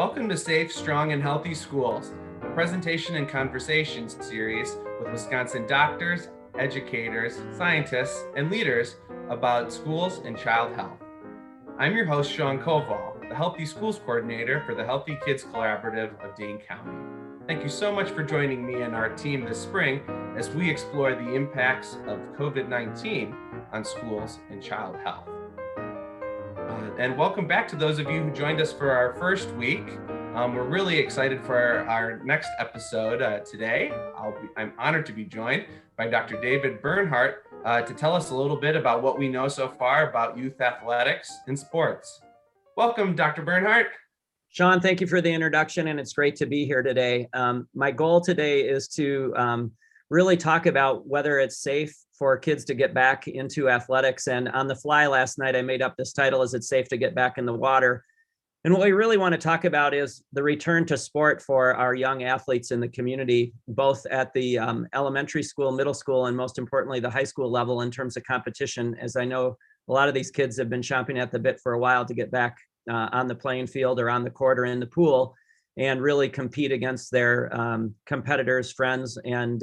Welcome to Safe, Strong, and Healthy Schools, a presentation and conversation series with Wisconsin doctors, educators, scientists, and leaders about schools and child health. I'm your host, Sean Koval, the Healthy Schools Coordinator for the Healthy Kids Collaborative of Dane County. Thank you so much for joining me and our team this spring as we explore the impacts of COVID-19 on schools and child health. And welcome back to those of you who joined us for our first week. We're really excited for our next episode today. I'm honored to be joined by Dr. David Bernhardt to tell us a little bit about what we know so far about youth athletics and sports. Welcome, Dr. Bernhardt. Sean, thank you for the introduction, and it's great to be here today. My goal today is to really talk about whether it's safe for kids to get back into athletics. And on the fly last night, I made up this title, Is It Safe to Get Back in the Water? And what we really want to talk about is the return to sport for our young athletes in the community, both at the elementary school, middle school, and most importantly, the high school level in terms of competition, as I know a lot of these kids have been chomping at the bit for a while to get back on the playing field or on the court or in the pool and really compete against their competitors, friends, and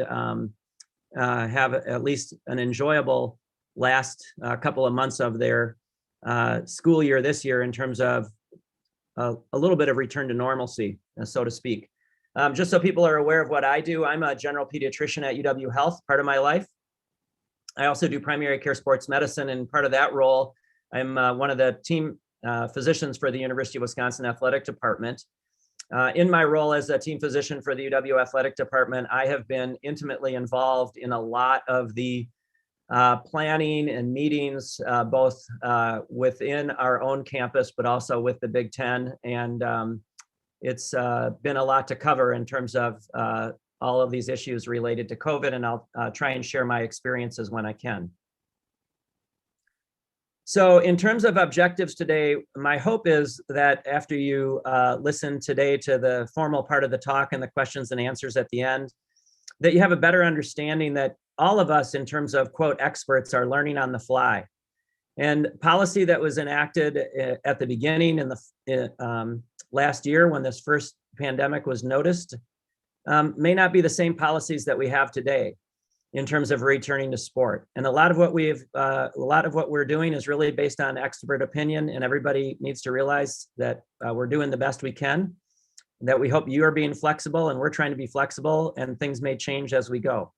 have at least an enjoyable last couple of months of their school year this year in terms of a little bit of return to normalcy, so to speak. Just so people are aware of what I do, I'm a general pediatrician at UW Health, part of my life. I also do primary care sports medicine, and part of that role, I'm one of the team physicians for the University of Wisconsin Athletic Department. In my role as a team physician for the UW Athletic Department, I have been intimately involved in a lot of the planning and meetings, both within our own campus, but also with the Big Ten. And it's been a lot to cover in terms of all of these issues related to COVID, and I'll try and share my experiences when I can. So in terms of objectives today, my hope is that after you listen today to the formal part of the talk and the questions and answers at the end, that you have a better understanding that all of us, in terms of, quote, experts, are learning on the fly. And policy that was enacted at the beginning in the last year when this first pandemic was noticed may not be the same policies that we have today in terms of returning to sport. And a lot of what we're doing is really based on expert opinion, and everybody needs to realize that we're doing the best we can, that we hope you are being flexible, and we're trying to be flexible, and things may change as we go.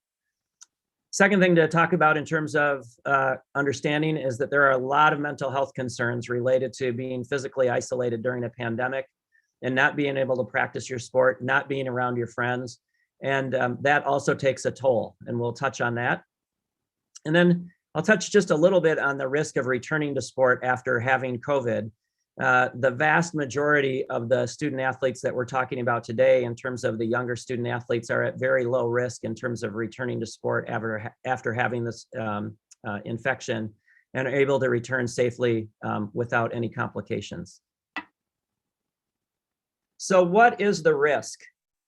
Second thing to talk about in terms of understanding is that there are a lot of mental health concerns related to being physically isolated during a pandemic and not being able to practice your sport, not being around your friends. And that also takes a toll, and we'll touch on that. And then I'll touch just a little bit on the risk of returning to sport after having COVID. The vast majority of the student athletes that we're talking about today, in terms of the younger student athletes, are at very low risk in terms of returning to sport after having this infection, and are able to return safely without any complications. So what is the risk?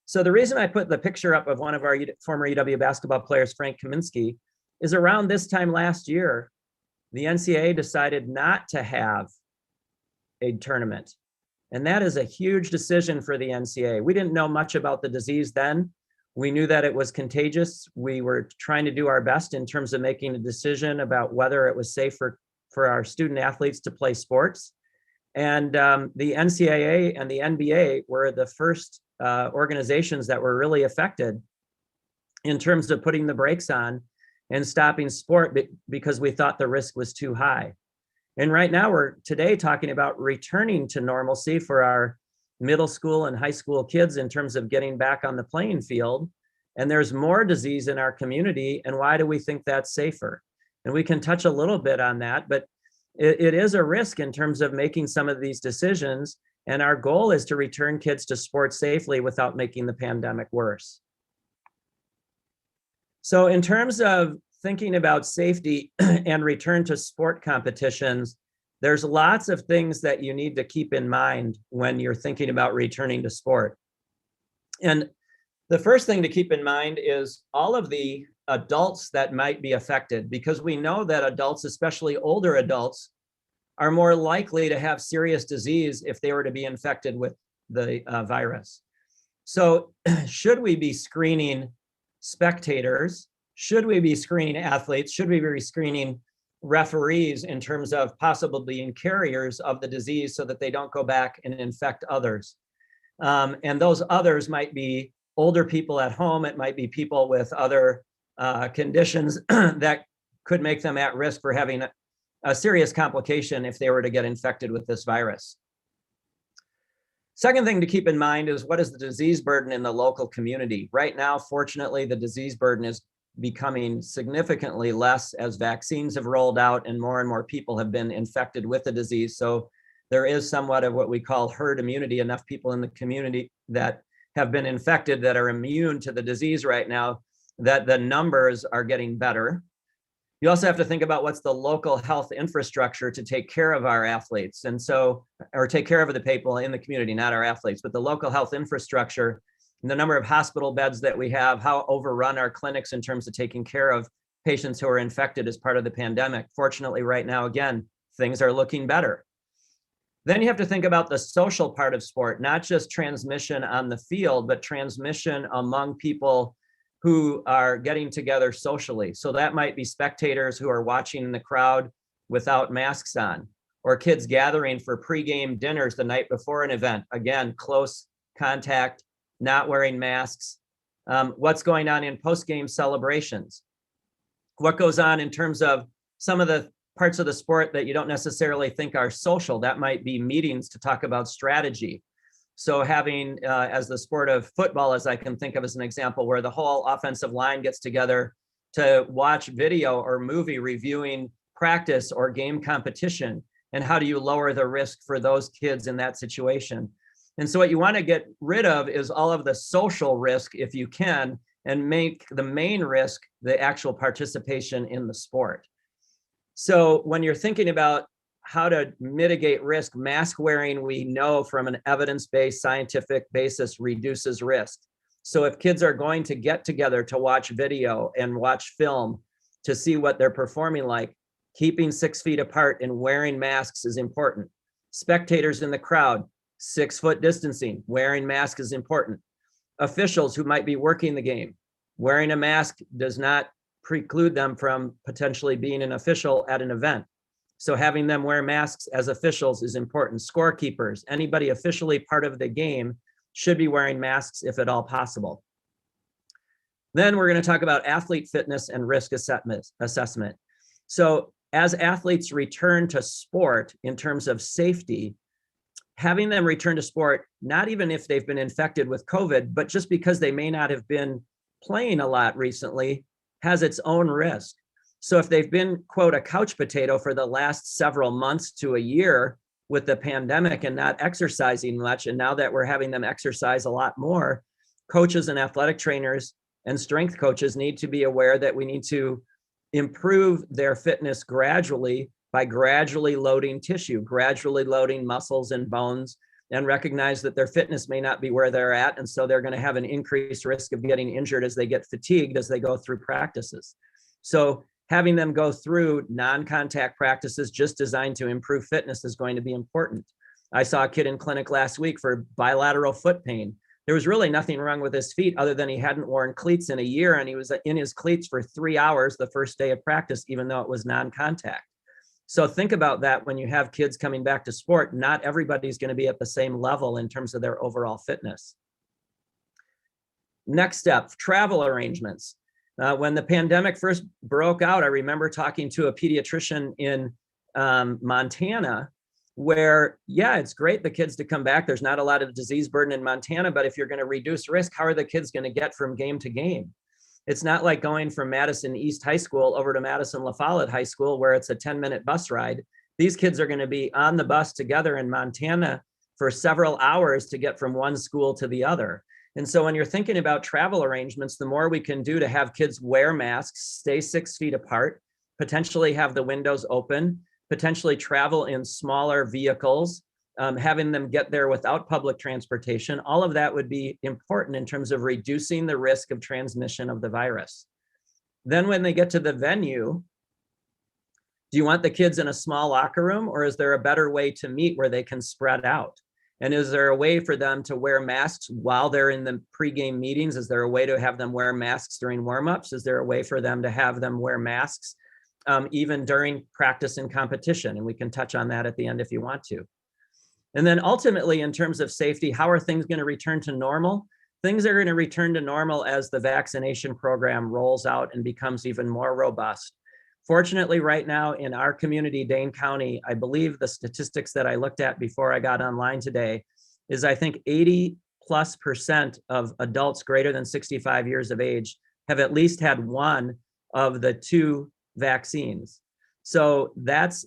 So the reason I put the picture up of one of our former UW basketball players, Frank Kaminsky, is around this time last year, the NCAA decided not to have a tournament. And that is a huge decision for the NCAA. We didn't know much about the disease then. We knew that it was contagious. We were trying to do our best in terms of making a decision about whether it was safe for our student athletes to play sports. And the NCAA and the NBA were the first organizations that were really affected in terms of putting the brakes on and stopping sport because we thought the risk was too high. And right now we're today talking about returning to normalcy for our middle school and high school kids in terms of getting back on the playing field. And there's more disease in our community. And why do we think that's safer? And we can touch a little bit on that, but it is a risk in terms of making some of these decisions. And our goal is to return kids to sports safely without making the pandemic worse. So in terms of thinking about safety and return to sport competitions, there's lots of things that you need to keep in mind when you're thinking about returning to sport. And the first thing to keep in mind is all of the adults that might be affected, because we know that adults, especially older adults, are more likely to have serious disease if they were to be infected with the virus. So should we be screening spectators? Should we be screening athletes? Should we be screening referees in terms of possibly being carriers of the disease so that they don't go back and infect others? And those others might be older people at home. It might be people with other conditions that could make them at risk for having a serious complication if they were to get infected with this virus. Second thing to keep in mind is, what is the disease burden in the local community? Right now, fortunately, the disease burden is becoming significantly less as vaccines have rolled out and more people have been infected with the disease. So there is somewhat of what we call herd immunity, enough people in the community that have been infected that are immune to the disease right now, that the numbers are getting better. You also have to think about what's the local health infrastructure to take care of our athletes. And so, or take care of the people in the community, not our athletes, but the local health infrastructure, the number of hospital beds that we have, how overrun our clinics in terms of taking care of patients who are infected as part of the pandemic. Fortunately, right now, again, things are looking better. Then you have to think about the social part of sport, not just transmission on the field, but transmission among people who are getting together socially. So that might be spectators who are watching in the crowd without masks on, or kids gathering for pregame dinners the night before an event. Again, close contact, not wearing masks. What's going on in postgame celebrations? What goes on in terms of some of the parts of the sport that you don't necessarily think are social? That might be meetings to talk about strategy. So having, as the sport of football, as I can think of as an example, where the whole offensive line gets together to watch video or movie reviewing practice or game competition, and how do you lower the risk for those kids in that situation? And so what you want to get rid of is all of the social risk if you can, and make the main risk the actual participation in the sport. So when you're thinking about how to mitigate risk, mask wearing, we know from an evidence-based scientific basis, reduces risk. So if kids are going to get together to watch video and watch film to see what they're performing like, keeping 6 feet apart and wearing masks is important. Spectators in the crowd, 6 foot distancing, wearing masks is important. Officials who might be working the game, wearing a mask does not preclude them from potentially being an official at an event. So having them wear masks as officials is important. Scorekeepers, anybody officially part of the game should be wearing masks if at all possible. Then we're going to talk about athlete fitness and risk assessment. So as athletes return to sport in terms of safety, having them return to sport, not even if they've been infected with COVID, but just because they may not have been playing a lot recently, has its own risk. So if they've been, quote, a couch potato for the last several months to a year with the pandemic and not exercising much, and now that we're having them exercise a lot more, coaches and athletic trainers and strength coaches need to be aware that we need to improve their fitness gradually by gradually loading tissue, gradually loading muscles and bones, and recognize that their fitness may not be where they're at. And so they're going to have an increased risk of getting injured as they get fatigued as they go through practices. So having them go through non-contact practices just designed to improve fitness is going to be important. I saw a kid in clinic last week for bilateral foot pain. There was really nothing wrong with his feet other than he hadn't worn cleats in a year, and he was in his cleats for 3 hours the first day of practice, even though it was non-contact. So think about that when you have kids coming back to sport. Not everybody's going to be at the same level in terms of their overall fitness. Next step, travel arrangements. When the pandemic first broke out, I remember talking to a pediatrician in Montana, where, yeah, it's great the kids to come back. There's not a lot of disease burden in Montana, but if you're going to reduce risk, how are the kids going to get from game to game? It's not like going from Madison East High School over to Madison La Follette High School, where it's a 10-minute bus ride. These kids are going to be on the bus together in Montana for several hours to get from one school to the other. And so when you're thinking about travel arrangements, the more we can do to have kids wear masks, stay 6 feet apart, potentially have the windows open, potentially travel in smaller vehicles, having them get there without public transportation, all of that would be important in terms of reducing the risk of transmission of the virus. Then when they get to the venue, do you want the kids in a small locker room, or is there a better way to meet where they can spread out? And is there a way for them to wear masks while they're in the pregame meetings? Is there a way to have them wear masks during warmups? Is there a way for them to have them wear masks even during practice and competition? And we can touch on that at the end if you want to. And then ultimately, in terms of safety, how are things going to return to normal? Things are going to return to normal as the vaccination program rolls out and becomes even more robust. Fortunately, right now in our community, Dane County, I believe the statistics that I looked at before I got online today is I think 80+% of adults greater than 65 years of age have at least had one of the two vaccines. So that's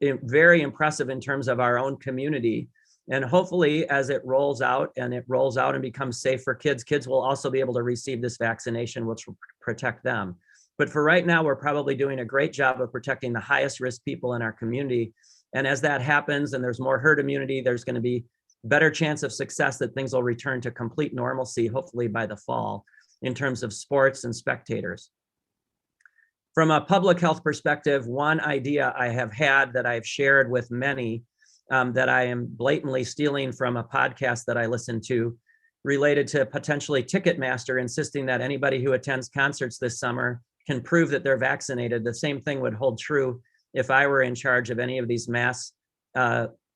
very impressive in terms of our own community. And hopefully, as it rolls out and becomes safe for kids, kids will also be able to receive this vaccination, which will protect them. But for right now, we're probably doing a great job of protecting the highest risk people in our community. And as that happens and there's more herd immunity, there's going to be better chance of success that things will return to complete normalcy, hopefully by the fall, in terms of sports and spectators. From a public health perspective, one idea I have had that I've shared with many that I am blatantly stealing from a podcast that I listened to related to potentially Ticketmaster insisting that anybody who attends concerts this summer can prove that they're vaccinated. The same thing would hold true if I were in charge of any of these mass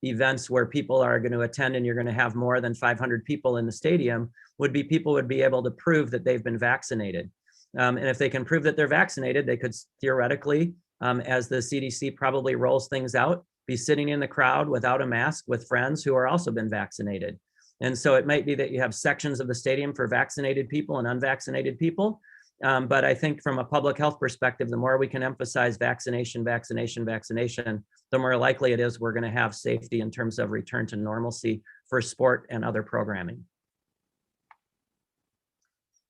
events where people are going to attend and you're going to have more than 500 people in the stadium, people would be able to prove that they've been vaccinated. And if they can prove that they're vaccinated, they could theoretically, as the CDC probably rolls things out, be sitting in the crowd without a mask with friends who are also been vaccinated. And so it might be that you have sections of the stadium for vaccinated people and unvaccinated people. But I think from a public health perspective, the more we can emphasize vaccination, the more likely it is we're going to have safety in terms of return to normalcy for sport and other programming.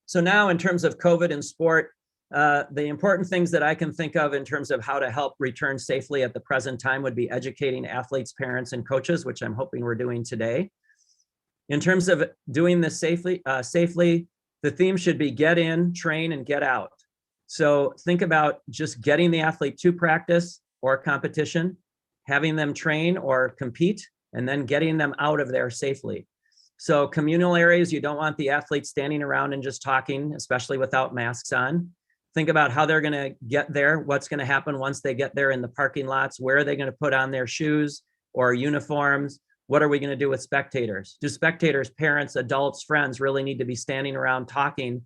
So now in terms of COVID and sport, the important things that I can think of in terms of how to help return safely at the present time would be educating athletes, parents, and coaches, which I'm hoping we're doing today. In terms of doing this safely, the theme should be get in, train, and get out. So think about just getting the athlete to practice or competition, having them train or compete, and then getting them out of there safely. So communal areas, you don't want the athletes standing around and just talking, especially without masks on. Think about how they're going to get there, what's going to happen once they get there in the parking lots, where are they going to put on their shoes or uniforms? What are we going to do with spectators? Do spectators, parents, adults, friends really need to be standing around talking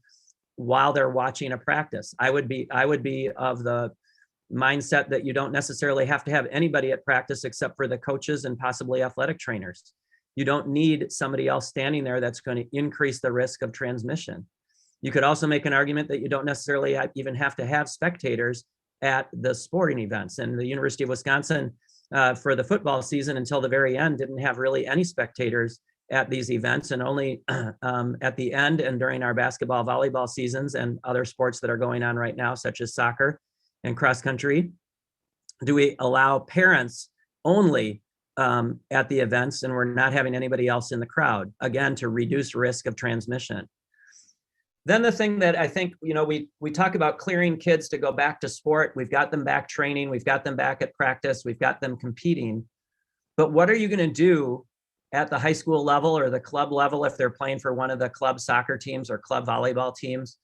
while they're watching a practice? I would be of the mindset that you don't necessarily have to have anybody at practice except for the coaches and possibly athletic trainers. You don't need somebody else standing there that's going to increase the risk of transmission. You could also make an argument that you don't necessarily even have to have spectators at the sporting events. And the University of Wisconsin, for the football season until the very end, didn't have really any spectators at these events, and only at the end and during our basketball, volleyball seasons and other sports that are going on right now, such as soccer and cross country, do we allow parents only at the events, and we're not having anybody else in the crowd, again, to reduce risk of transmission. Then the thing that I think, we talk about clearing kids to go back to sport. We've got them back training. We've got them back at practice. We've got them competing. But what are you going to do at the high school level or the club level if they're playing for one of the club soccer teams or club volleyball teams?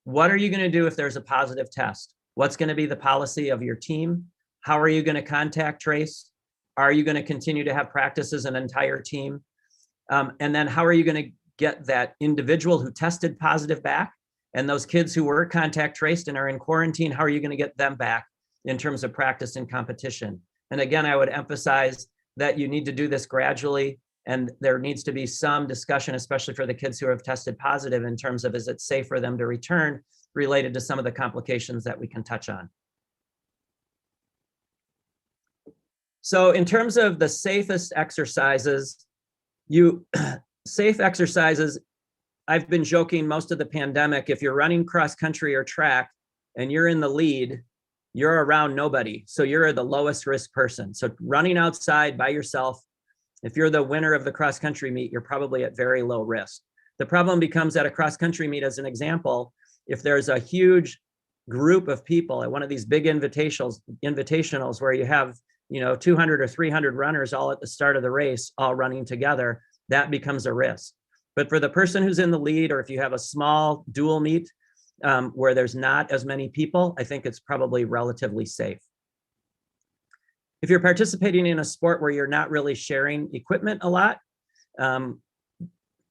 What are you going to do if there's a positive test? What's going to be the policy of your team? How are you going to contact trace? Are you going to continue to have practice as an entire team? And then how are you going to get that individual who tested positive back, and those kids who were contact traced and are in quarantine, how are you going to get them back in terms of practice and competition? And again, I would emphasize that you need to do this gradually, and there needs to be some discussion, especially for the kids who have tested positive, in terms of is it safe for them to return, related to some of the complications that we can touch on. So in terms of the safest exercises, safe exercises, I've been joking most of the pandemic, if you're running cross country or track and you're in the lead, you're around nobody. So you're the lowest risk person. So running outside by yourself, if you're the winner of the cross country meet, you're probably at very low risk. The problem becomes at a cross country meet, as an example, if there's a huge group of people at one of these big invitationals where you have 200 or 300 runners all at the start of the race, all running together, that becomes a risk. But for the person who's in the lead, or if you have a small dual meet where there's not as many people, I think it's probably relatively safe. If you're participating in a sport where you're not really sharing equipment a lot,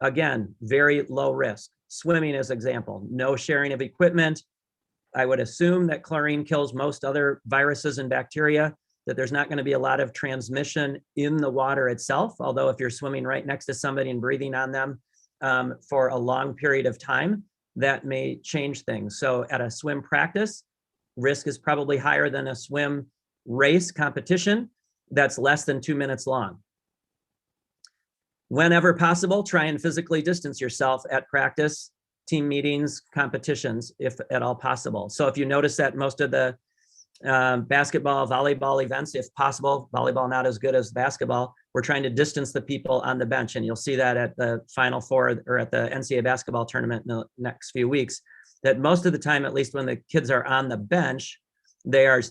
again, very low risk. Swimming as example, no sharing of equipment. I would assume that chlorine kills most other viruses and bacteria, that there's not going to be a lot of transmission in the water itself. Although if you're swimming right next to somebody and breathing on them for a long period of time, that may change things. So at a swim practice, risk is probably higher than a swim race competition that's less than 2 minutes long. Whenever possible, try and physically distance yourself at practice, team meetings, competitions, if at all possible. So if you notice that most of the basketball, volleyball events, if possible, volleyball not as good as basketball, we're trying to distance the people on the bench. And you'll see that at the Final Four or at the NCAA basketball tournament in the next few weeks, that most of the time, at least when the kids are on the bench, they are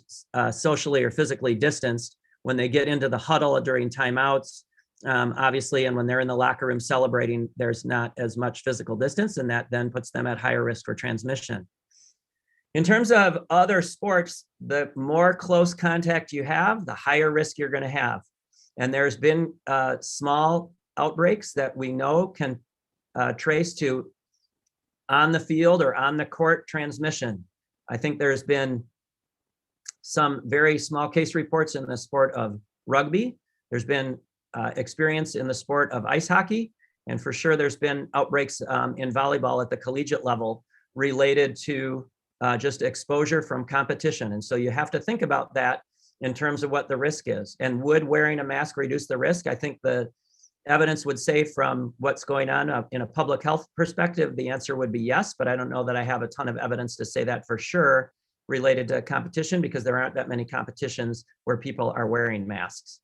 socially or physically distanced. When they get into the huddle during timeouts, obviously, and when they're in the locker room celebrating, there's not as much physical distance, and that then puts them at higher risk for transmission. In terms of other sports, the more close contact you have, the higher risk you're going to have. And there's been small outbreaks that we know can trace to on the field or on the court transmission. I think there's been some very small case reports in the sport of rugby. There's been experience in the sport of ice hockey. And for sure, there's been outbreaks in volleyball at the collegiate level related to just exposure from competition. And so you have to think about that in terms of what the risk is. And would wearing a mask reduce the risk? I think the evidence would say from what's going on in a public health perspective, the answer would be yes, but I don't know that I have a ton of evidence to say that for sure related to competition, because there aren't that many competitions where people are wearing masks.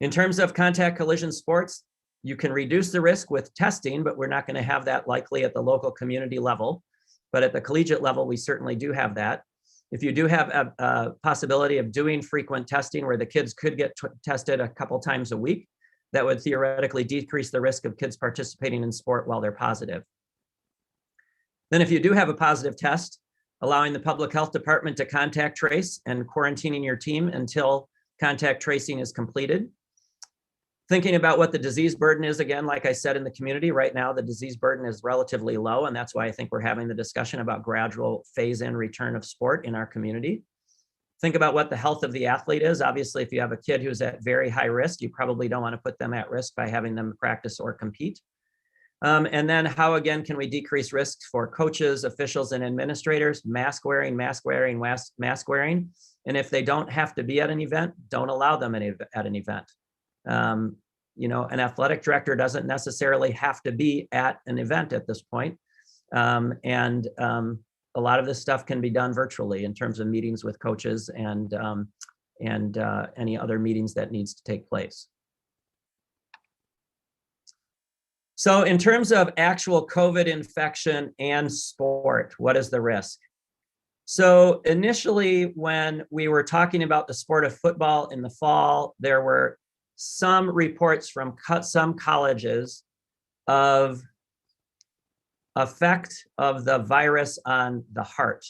In terms of contact collision sports, you can reduce the risk with testing, but we're not going to have that likely at the local community level. But at the collegiate level, we certainly do have that. If you do have a possibility of doing frequent testing where the kids could get tested a couple times a week, that would theoretically decrease the risk of kids participating in sport while they're positive. Then if you do have a positive test, allowing the public health department to contact trace and quarantining your team until contact tracing is completed. Thinking about what the disease burden is, again, like I said, in the community right now, the disease burden is relatively low. And that's why I think we're having the discussion about gradual phase-in return of sport in our community. Think about what the health of the athlete is. Obviously, if you have a kid who's at very high risk, you probably don't want to put them at risk by having them practice or compete. And then how, again, can we decrease risks for coaches, officials, and administrators? Mask wearing, mask wearing, mask wearing. And if they don't have to be at an event, don't allow them at an event. An athletic director doesn't necessarily have to be at an event at this point. And a lot of this stuff can be done virtually in terms of meetings with coaches and any other meetings that needs to take place. So in terms of actual COVID infection and sport, what is the risk? So initially, when we were talking about the sport of football in the fall, there were some reports from some colleges of effect of the virus on the heart.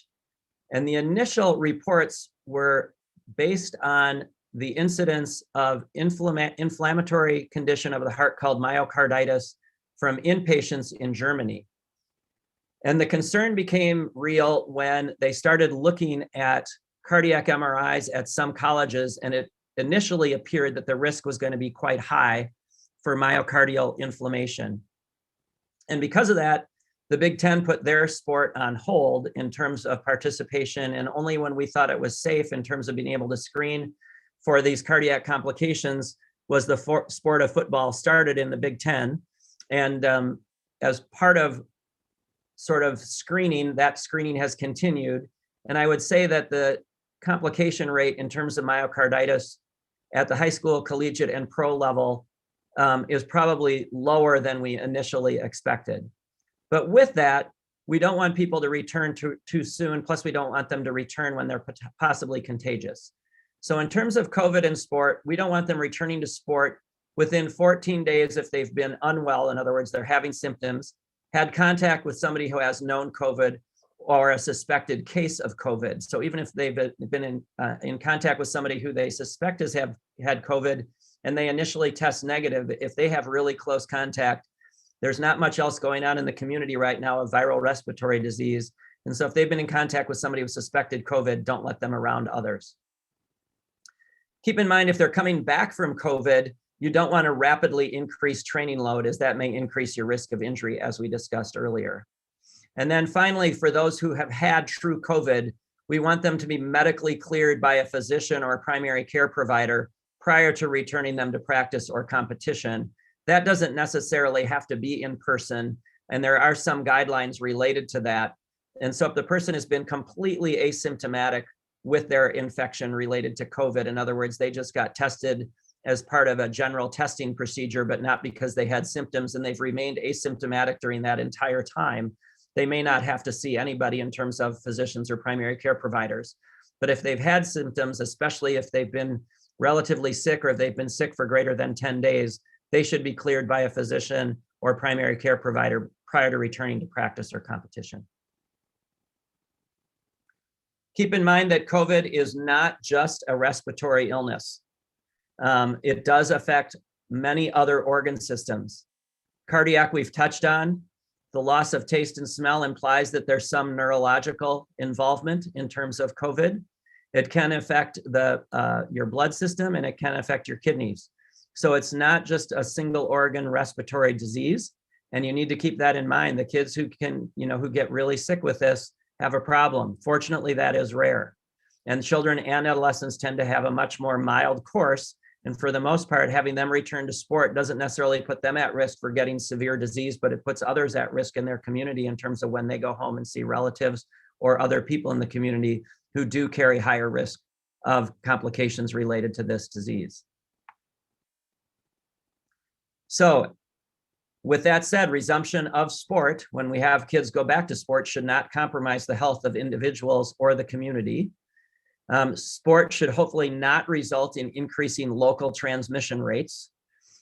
And the initial reports were based on the incidence of inflammatory condition of the heart called myocarditis from inpatients in Germany. And the concern became real when they started looking at cardiac MRIs at some colleges, and it initially appeared that the risk was going to be quite high for myocardial inflammation. And because of that, the Big Ten put their sport on hold in terms of participation, and only when we thought it was safe in terms of being able to screen for these cardiac complications was the sport of football started in the Big Ten. And as part of sort of screening, that screening has continued. And I would say that the complication rate in terms of myocarditis at the high school, collegiate, and pro level is probably lower than we initially expected. But with that, we don't want people to return too soon. Plus, we don't want them to return when they're possibly contagious. So in terms of COVID and sport, we don't want them returning to sport within 14 days if they've been unwell. In other words, they're having symptoms, had contact with somebody who has known COVID or a suspected case of COVID. So even if they've been in contact with somebody who they suspect has had COVID and they initially test negative, if they have really close contact, there's not much else going on in the community right now of viral respiratory disease. And so if they've been in contact with somebody with suspected COVID, don't let them around others. Keep in mind, if they're coming back from COVID, you don't want to rapidly increase training load, as that may increase your risk of injury, as we discussed earlier. And then finally, for those who have had true COVID, we want them to be medically cleared by a physician or a primary care provider prior to returning them to practice or competition. That doesn't necessarily have to be in person, and there are some guidelines related to that. And so if the person has been completely asymptomatic with their infection related to COVID, in other words, they just got tested as part of a general testing procedure, but not because they had symptoms, and they've remained asymptomatic during that entire time, they may not have to see anybody in terms of physicians or primary care providers. But if they've had symptoms, especially if they've been relatively sick or if they've been sick for greater than 10 days, they should be cleared by a physician or primary care provider prior to returning to practice or competition. Keep in mind that COVID is not just a respiratory illness. It does affect many other organ systems. Cardiac, we've touched on. The loss of taste and smell implies that there's some neurological involvement in terms of COVID. It can affect your blood system, and it can affect your kidneys. So it's not just a single organ respiratory disease, and you need to keep that in mind. The kids who get really sick with this have a problem. Fortunately, that is rare. And children and adolescents tend to have a much more mild course. And for the most part, having them return to sport doesn't necessarily put them at risk for getting severe disease, but it puts others at risk in their community in terms of when they go home and see relatives or other people in the community who do carry higher risk of complications related to this disease. So with that said, resumption of sport, when we have kids go back to sport, should not compromise the health of individuals or the community. Sport should hopefully not result in increasing local transmission rates.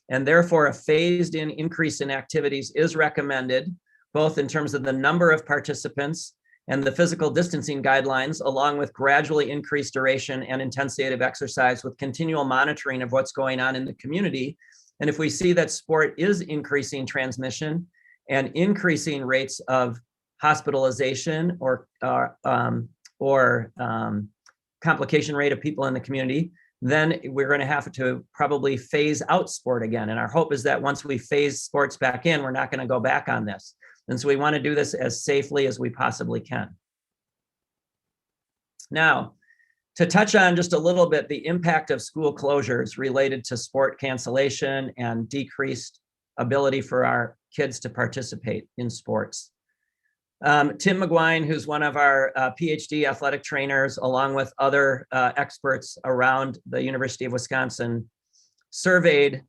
And therefore, a phased-in increase in activities is recommended, both in terms of the number of participants and the physical distancing guidelines, along with gradually increased duration and intensity of exercise with continual monitoring of what's going on in the community. And if we see that sport is increasing transmission and increasing rates of hospitalization or complication rate of people in the community, then we're going to have to probably phase out sport again. And our hope is that once we phase sports back in, we're not going to go back on this. And so we want to do this as safely as we possibly can. Now, to touch on just a little bit the impact of school closures related to sport cancellation and decreased ability for our kids to participate in sports. Tim McGuine, who's one of our PhD athletic trainers, along with other experts around the University of Wisconsin, surveyed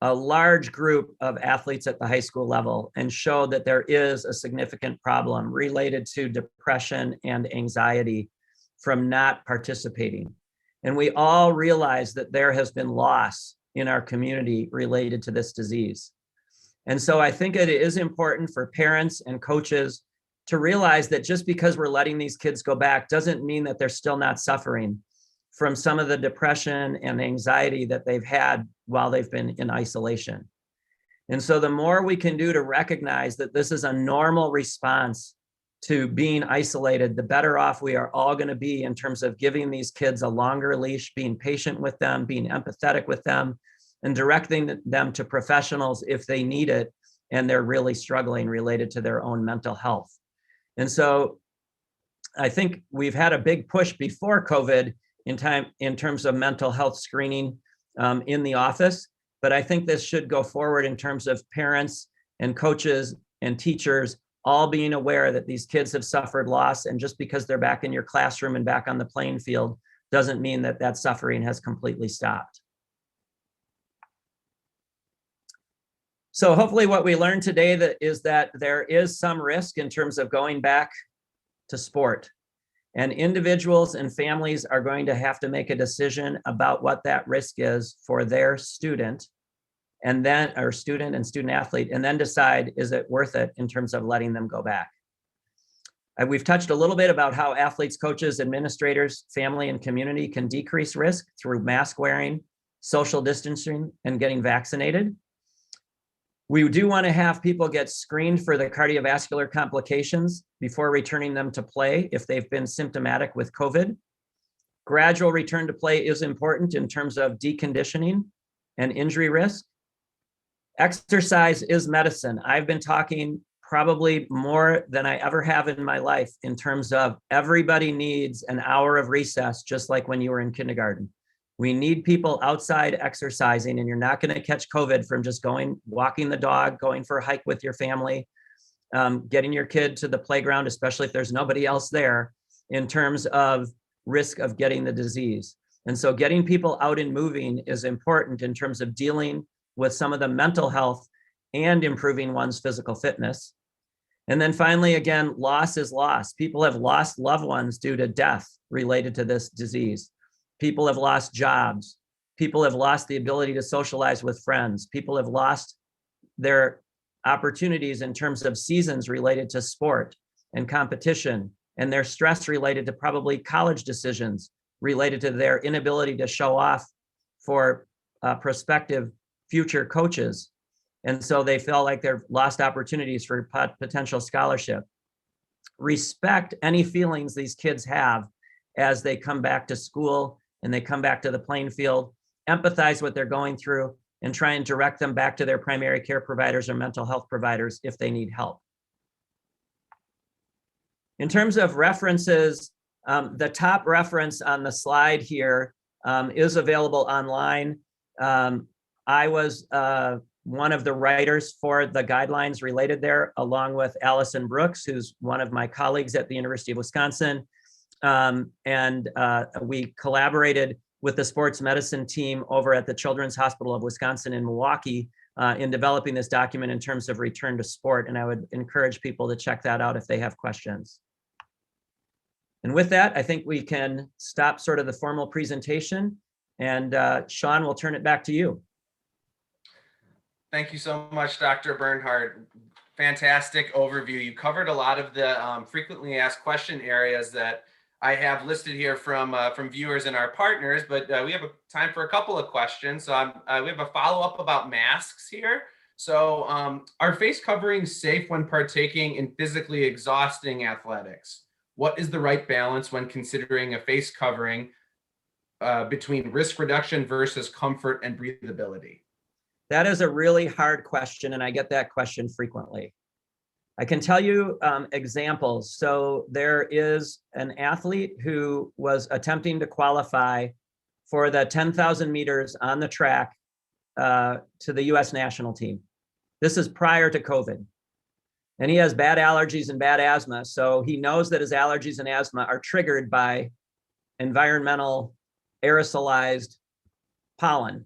a large group of athletes at the high school level and showed that there is a significant problem related to depression and anxiety from not participating. And we all realize that there has been loss in our community related to this disease. And so I think it is important for parents and coaches to realize that just because we're letting these kids go back doesn't mean that they're still not suffering from some of the depression and anxiety that they've had while they've been in isolation. And so the more we can do to recognize that this is a normal response to being isolated, the better off we are all going to be in terms of giving these kids a longer leash, being patient with them, being empathetic with them, and directing them to professionals if they need it and they're really struggling related to their own mental health. And so I think we've had a big push before COVID in terms of mental health screening in the office, but I think this should go forward in terms of parents and coaches and teachers all being aware that these kids have suffered loss, and just because they're back in your classroom and back on the playing field doesn't mean that that suffering has completely stopped. So hopefully what we learned today is that there is some risk in terms of going back to sport. And individuals and families are going to have to make a decision about what that risk is for their student, and then, or student and student athlete, and then decide, is it worth it in terms of letting them go back? We've touched a little bit about how athletes, coaches, administrators, family, and community can decrease risk through mask wearing, social distancing, and getting vaccinated. We do want to have people get screened for the cardiovascular complications before returning them to play if they've been symptomatic with COVID. Gradual return to play is important in terms of deconditioning and injury risk. Exercise is medicine. I've been talking probably more than I ever have in my life in terms of everybody needs an hour of recess, just like when you were in kindergarten. We need people outside exercising, and you're not going to catch COVID from just walking the dog, going for a hike with your family, getting your kid to the playground, especially if there's nobody else there, in terms of risk of getting the disease. And so getting people out and moving is important in terms of dealing with some of the mental health and improving one's physical fitness. And then finally, again, loss is loss. People have lost loved ones due to death related to this disease. People have lost jobs. People have lost the ability to socialize with friends. People have lost their opportunities in terms of seasons related to sport and competition, and their stress related to probably college decisions related to their inability to show off for prospective future coaches. And so they feel like they've lost opportunities for potential scholarship. Respect any feelings these kids have as they come back to school and they come back to the playing field. Empathize what they're going through and try and direct them back to their primary care providers or mental health providers if they need help. In terms of references, the top reference on the slide here is available online. I was one of the writers for the guidelines related there, along with Allison Brooks, who's one of my colleagues at the University of Wisconsin. And we collaborated with the sports medicine team over at the Children's Hospital of Wisconsin in Milwaukee in developing this document in terms of return to sport. And I would encourage people to check that out if they have questions. And with that, I think we can stop sort of the formal presentation, and Sean, we'll turn it back to you. Thank you so much, Dr. Bernhardt. Fantastic overview. You covered a lot of the frequently asked question areas that I have listed here from viewers and our partners, but we have time for a couple of questions. So we have a follow-up about masks here. So are face coverings safe when partaking in physically exhausting athletics? What is the right balance when considering a face covering between risk reduction versus comfort and breathability? That is a really hard question, and I get that question frequently. I can tell you examples. So there is an athlete who was attempting to qualify for the 10,000 meters on the track to the US national team. This is prior to COVID. And he has bad allergies and bad asthma. So he knows that his allergies and asthma are triggered by environmental aerosolized pollen.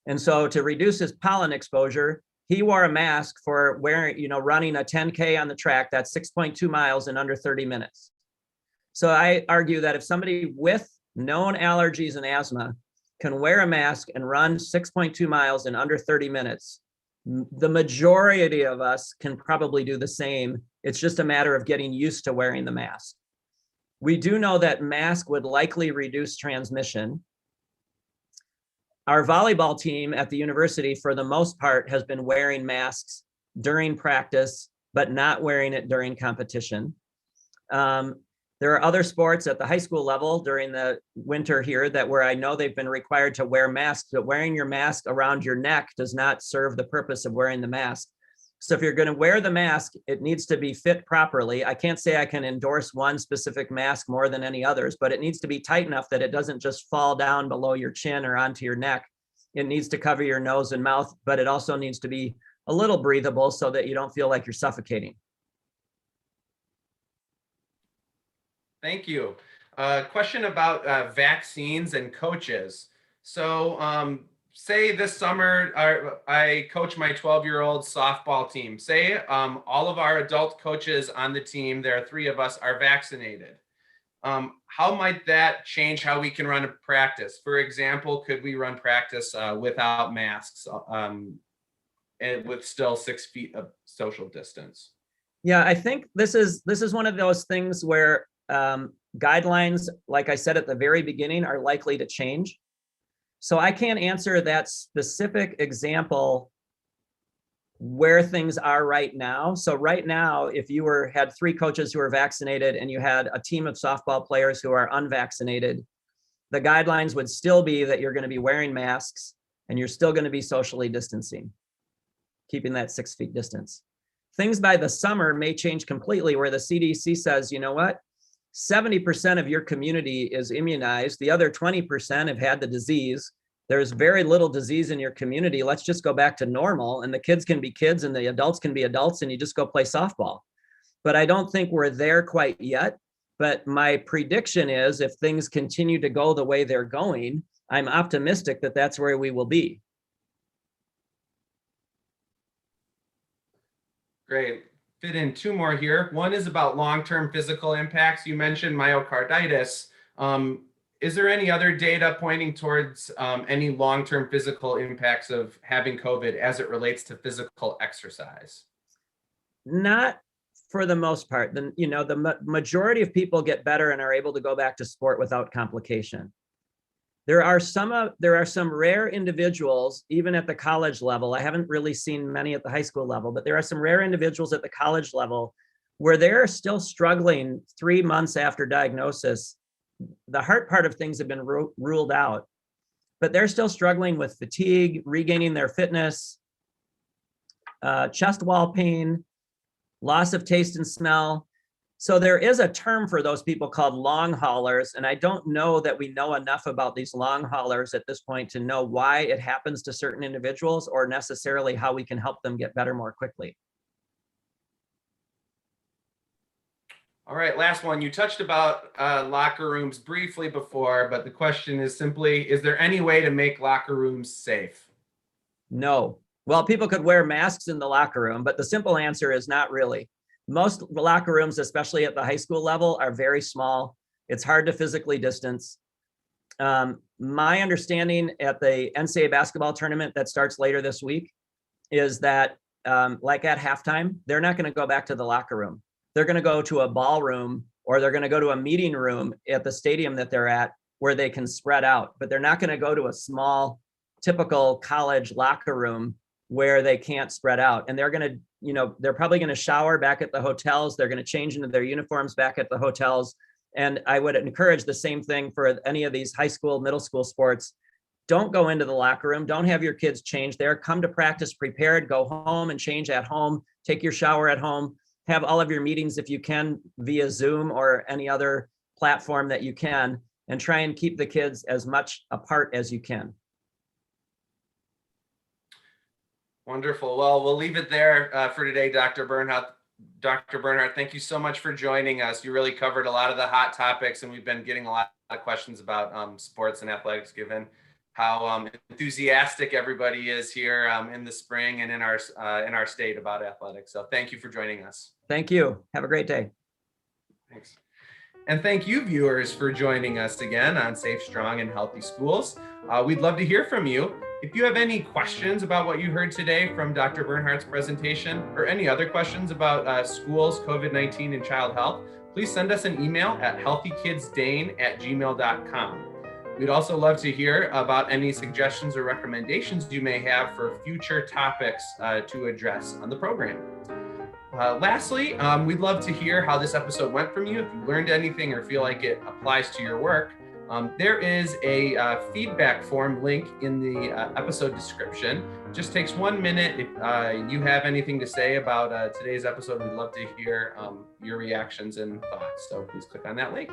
And so to reduce his pollen exposure, he wore a mask for running a 10K on the track. That's 6.2 miles in under 30 minutes. So I argue that if somebody with known allergies and asthma can wear a mask and run 6.2 miles in under 30 minutes, the majority of us can probably do the same. It's just a matter of getting used to wearing the mask. We do know that mask would likely reduce transmission. Our volleyball team at the university, for the most part, has been wearing masks during practice, but not wearing it during competition. There are other sports at the high school level during the winter here where I know they've been required to wear masks, but wearing your mask around your neck does not serve the purpose of wearing the mask. So if you're going to wear the mask, it needs to be fit properly. I can't say I can endorse one specific mask more than any others, but it needs to be tight enough that it doesn't just fall down below your chin or onto your neck. It needs to cover your nose and mouth, but it also needs to be a little breathable so that you don't feel like you're suffocating. Thank you. Question about vaccines and coaches. So say this summer, I coach my 12-year-old softball team. Say all of our adult coaches on the team, there are 3 of us, are vaccinated. how might that change how we can run a practice? For example, could we run practice without masks and with still 6 feet of social distance? Yeah, I think this is one of those things where guidelines, like I said at the very beginning, are likely to change. So I can't answer that specific example where things are right now. So right now, if you had 3 coaches who are vaccinated and you had a team of softball players who are unvaccinated, the guidelines would still be that you're going to be wearing masks and you're still going to be socially distancing, keeping that 6 feet distance. Things by the summer may change completely, where the CDC says, you know what, 70% of your community is immunized. The other 20% have had the disease. There's very little disease in your community. Let's just go back to normal, and the kids can be kids and the adults can be adults, and you just go play softball. But I don't think we're there quite yet. But my prediction is if things continue to go the way they're going, I'm optimistic that that's where we will be. Great. Fit in 2 more here. One is about long-term physical impacts. You mentioned myocarditis. Is there any other data pointing towards any long-term physical impacts of having COVID as it relates to physical exercise? Not for the most part. The majority of people get better and are able to go back to sport without complication. There are some rare individuals, even at the college level. I haven't really seen many at the high school level, but there are some rare individuals at the college level where they're still struggling 3 months after diagnosis. The heart part of things have been ruled out, but they're still struggling with fatigue, regaining their fitness, chest wall pain, loss of taste and smell. So there is a term for those people called long haulers, and I don't know that we know enough about these long haulers at this point to know why it happens to certain individuals or necessarily how we can help them get better more quickly. All right, last one. You touched about locker rooms briefly before, but the question is simply, is there any way to make locker rooms safe? No. Well, people could wear masks in the locker room, but the simple answer is not really. Most locker rooms, especially at the high school level, are very small. It's hard to physically distance. My understanding at the NCAA basketball tournament that starts later this week is that like at halftime, they're not going to go back to the locker room. They're going to go to a ballroom or they're going to go to a meeting room at the stadium that they're at where they can spread out, but they're not going to go to a small, typical college locker room where they can't spread out. And they're going to, they're probably going to shower back at the hotels. They're going to change into their uniforms back at the hotels. And I would encourage the same thing for any of these high school, middle school sports. Don't go into the locker room. Don't have your kids change there. Come to practice prepared. Go home and change at home. Take your shower at home. Have all of your meetings, if you can, via Zoom or any other platform that you can, and try and keep the kids as much apart as you can. Wonderful. Well, we'll leave it there for today, Dr. Bernhardt. Dr. Bernhardt, thank you so much for joining us. You really covered a lot of the hot topics, and we've been getting a lot of questions about sports and athletics, given how enthusiastic everybody is here in the spring and in our state about athletics. So thank you for joining us. Thank you. Have a great day. Thanks. And thank you, viewers, for joining us again on Safe, Strong, and Healthy Schools. We'd love to hear from you. If you have any questions about what you heard today from Dr. Bernhardt's presentation, or any other questions about schools, COVID-19, and child health, please send us an email at healthykidsdane@gmail.com. We'd also love to hear about any suggestions or recommendations you may have for future topics to address on the program. Lastly, we'd love to hear how this episode went from you. If you learned anything or feel like it applies to your work, there is a feedback form link in the episode description. It just takes 1 minute. If you have anything to say about today's episode, we'd love to hear your reactions and thoughts. So please click on that link.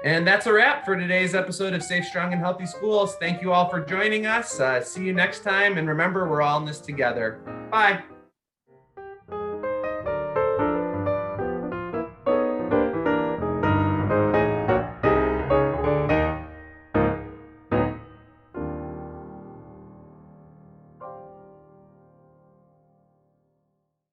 And that's a wrap for today's episode of Safe, Strong, and Healthy Schools. Thank you all for joining us. See you next time. And remember, we're all in this together. Bye.